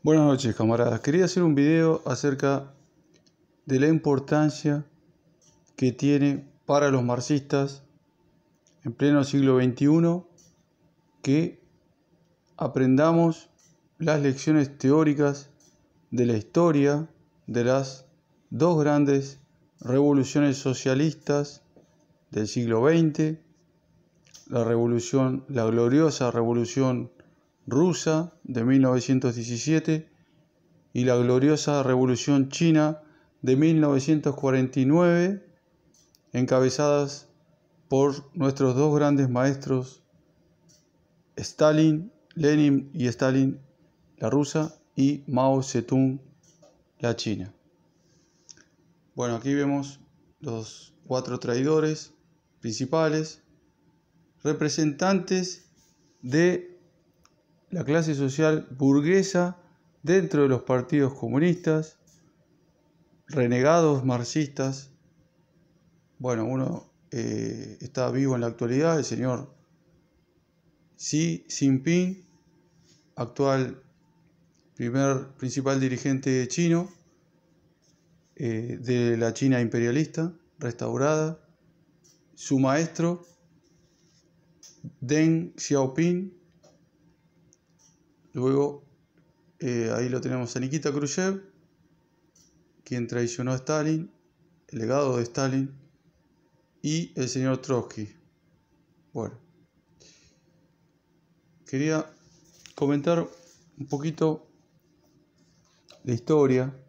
Buenas noches, camaradas. Quería hacer un video acerca de la importancia que tiene para los marxistas en pleno siglo XXI que aprendamos las lecciones teóricas de la historia de las dos grandes revoluciones socialistas del siglo XX, la gloriosa revolución rusa de 1917 y la gloriosa revolución china de 1949, encabezadas por nuestros dos grandes maestros, Lenin y Stalin, la rusa, y Mao Zedong, la china. Bueno, aquí vemos los cuatro traidores principales, representantes de la clase social burguesa dentro de los partidos comunistas, renegados marxistas. Bueno, uno está vivo en la actualidad, el señor Xi Jinping, actual principal dirigente chino de la China imperialista restaurada, su maestro Deng Xiaoping. Luego, ahí lo tenemos a Nikita Khrushchev, quien traicionó a Stalin, el legado de Stalin, y el señor Trotsky. Bueno, quería comentar un poquito de historia.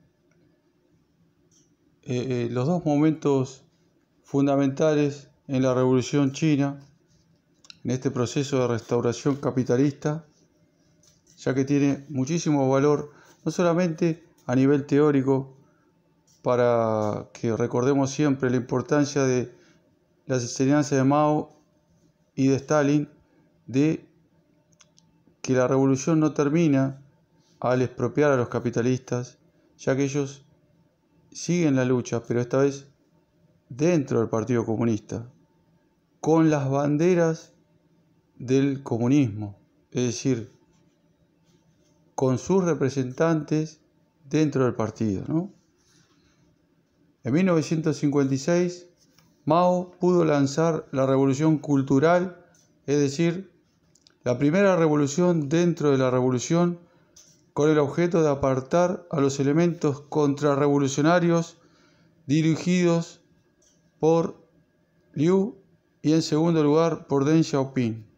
Los dos momentos fundamentales en la Revolución China, en este proceso de restauración capitalista, ya que tiene muchísimo valor, no solamente a nivel teórico, para que recordemos siempre la importancia de las enseñanzas de Mao y de Stalin, de que la revolución no termina al expropiar a los capitalistas, ya que ellos siguen la lucha, pero esta vez dentro del Partido Comunista, con las banderas del comunismo, es decir, con sus representantes dentro del partido, ¿no? En 1956, Mao pudo lanzar la revolución cultural, es decir, la primera revolución dentro de la revolución, con el objeto de apartar a los elementos contrarrevolucionarios dirigidos por Liu y en segundo lugar por Deng Xiaoping.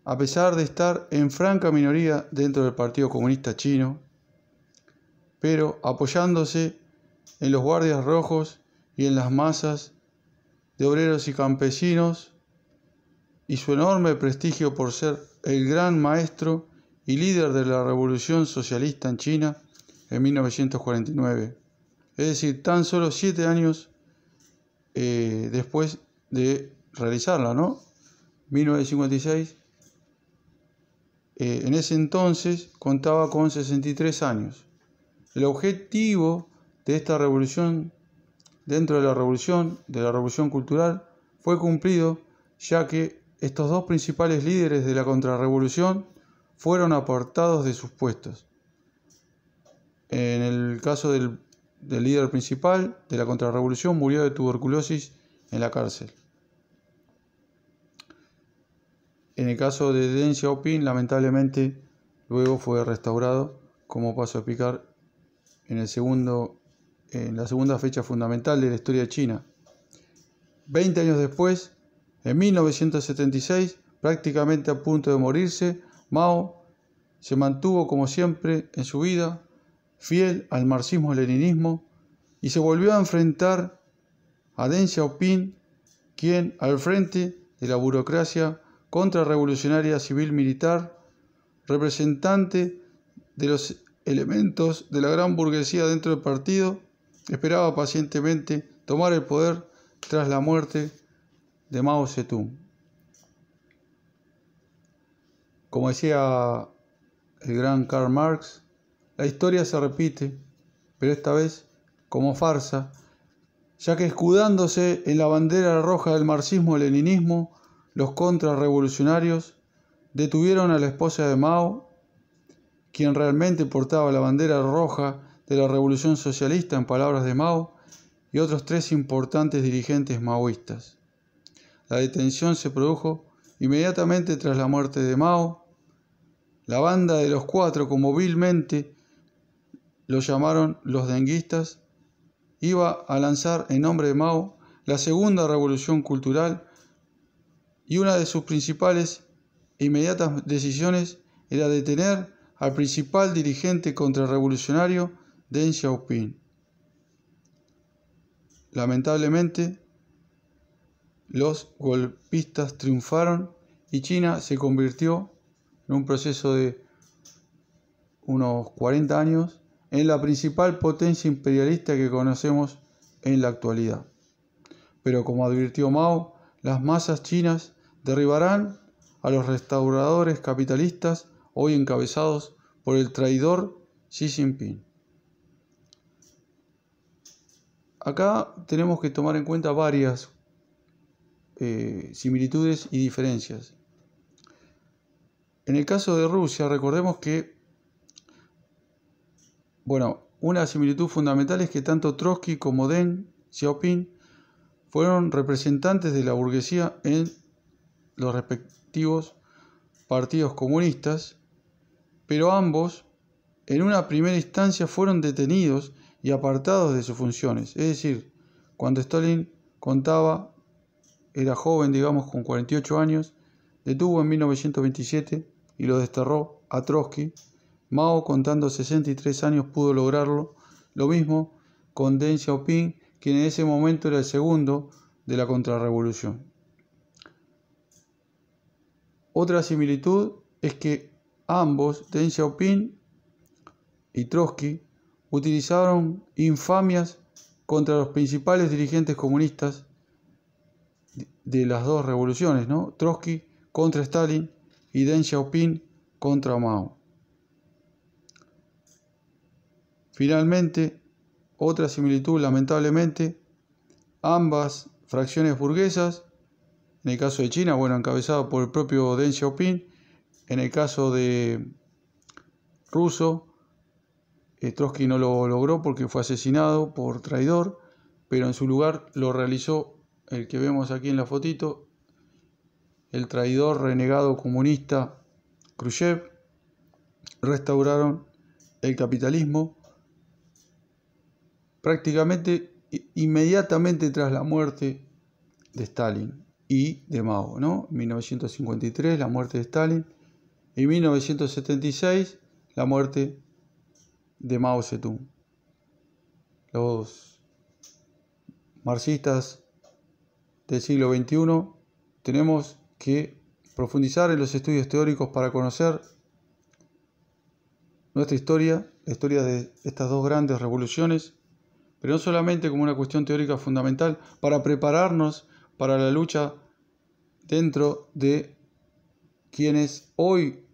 A pesar de estar en franca minoría dentro del Partido Comunista Chino, pero apoyándose en los guardias rojos y en las masas de obreros y campesinos, y su enorme prestigio por ser el gran maestro y líder de la revolución socialista en China en 1949. Es decir, tan solo 7 años después de realizarla, ¿no? 1956. En ese entonces contaba con 63 años. El objetivo de esta revolución, dentro de la revolución cultural, fue cumplido, ya que estos dos principales líderes de la contrarrevolución fueron apartados de sus puestos. En el caso del líder principal de la contrarrevolución, murió de tuberculosis en la cárcel. En el caso de Deng Xiaoping, lamentablemente, luego fue restaurado, como paso a explicar en la segunda fecha fundamental de la historia de China. 20 años después, en 1976, prácticamente a punto de morirse, Mao se mantuvo como siempre en su vida, fiel al marxismo-leninismo, y se volvió a enfrentar a Deng Xiaoping, quien al frente de la burocracia contrarrevolucionaria civil-militar, representante de los elementos de la gran burguesía dentro del partido, esperaba pacientemente tomar el poder tras la muerte de Mao Zedong. Como decía el gran Karl Marx, la historia se repite, pero esta vez como farsa, ya que escudándose en la bandera roja del marxismo-leninismo, los contrarrevolucionarios detuvieron a la esposa de Mao, quien realmente portaba la bandera roja de la revolución socialista, en palabras de Mao, y otros 3 importantes dirigentes maoístas. La detención se produjo inmediatamente tras la muerte de Mao. La banda de los 4, como vilmente lo llamaron los denguistas, iba a lanzar en nombre de Mao la segunda revolución cultural, y una de sus principales e inmediatas decisiones era detener al principal dirigente contrarrevolucionario, Deng Xiaoping. Lamentablemente, los golpistas triunfaron y China se convirtió, en un proceso de unos 40 años, en la principal potencia imperialista que conocemos en la actualidad. Pero como advirtió Mao, las masas chinas derribarán a los restauradores capitalistas hoy encabezados por el traidor Xi Jinping. Acá tenemos que tomar en cuenta varias similitudes y diferencias. En el caso de Rusia, recordemos que, una similitud fundamental es que tanto Trotsky como Deng Xiaoping fueron representantes de la burguesía en los respectivos partidos comunistas, pero ambos en una primera instancia fueron detenidos y apartados de sus funciones. Es decir, cuando Stalin era joven, con 48 años, detuvo en 1927 y lo desterró a Trotsky. Mao, contando 63 años, pudo lograrlo. Lo mismo con Deng Xiaoping, quien en ese momento era el segundo de la contrarrevolución. Otra similitud es que ambos, Deng Xiaoping y Trotsky, utilizaron infamias contra los principales dirigentes comunistas de las dos revoluciones, Trotsky contra Stalin y Deng Xiaoping contra Mao. Finalmente, otra similitud, lamentablemente, ambas fracciones burguesas, en el caso de China, encabezado por el propio Deng Xiaoping, en el caso de ruso, Trotsky no lo logró porque fue asesinado por traidor, pero en su lugar lo realizó el que vemos aquí en la fotito, el traidor renegado comunista Khrushchev. Restauraron el capitalismo prácticamente inmediatamente tras la muerte de Stalin y de Mao, 1953 la muerte de Stalin y 1976 la muerte de Mao Zedong. Los marxistas del siglo XXI tenemos que profundizar en los estudios teóricos para conocer nuestra historia, la historia de estas dos grandes revoluciones, pero no solamente como una cuestión teórica fundamental para prepararnos para la lucha dentro de quienes hoy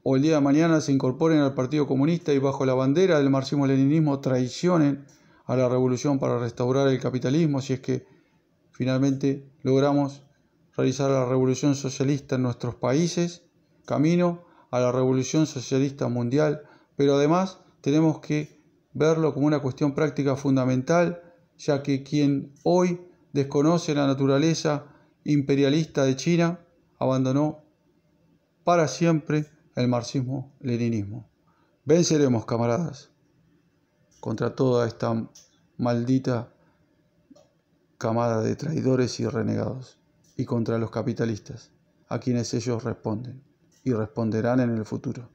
o el día de mañana se incorporen al Partido Comunista y bajo la bandera del marxismo-leninismo traicionen a la revolución para restaurar el capitalismo, si es que finalmente logramos realizar la revolución socialista en nuestros países, camino a la revolución socialista mundial, pero además tenemos que verlo como una cuestión práctica fundamental, ya que quien hoy desconoce la naturaleza imperialista de China abandonó para siempre el marxismo-leninismo. Venceremos, camaradas, contra toda esta maldita camada de traidores y renegados, y contra los capitalistas, a quienes ellos responden y responderán en el futuro.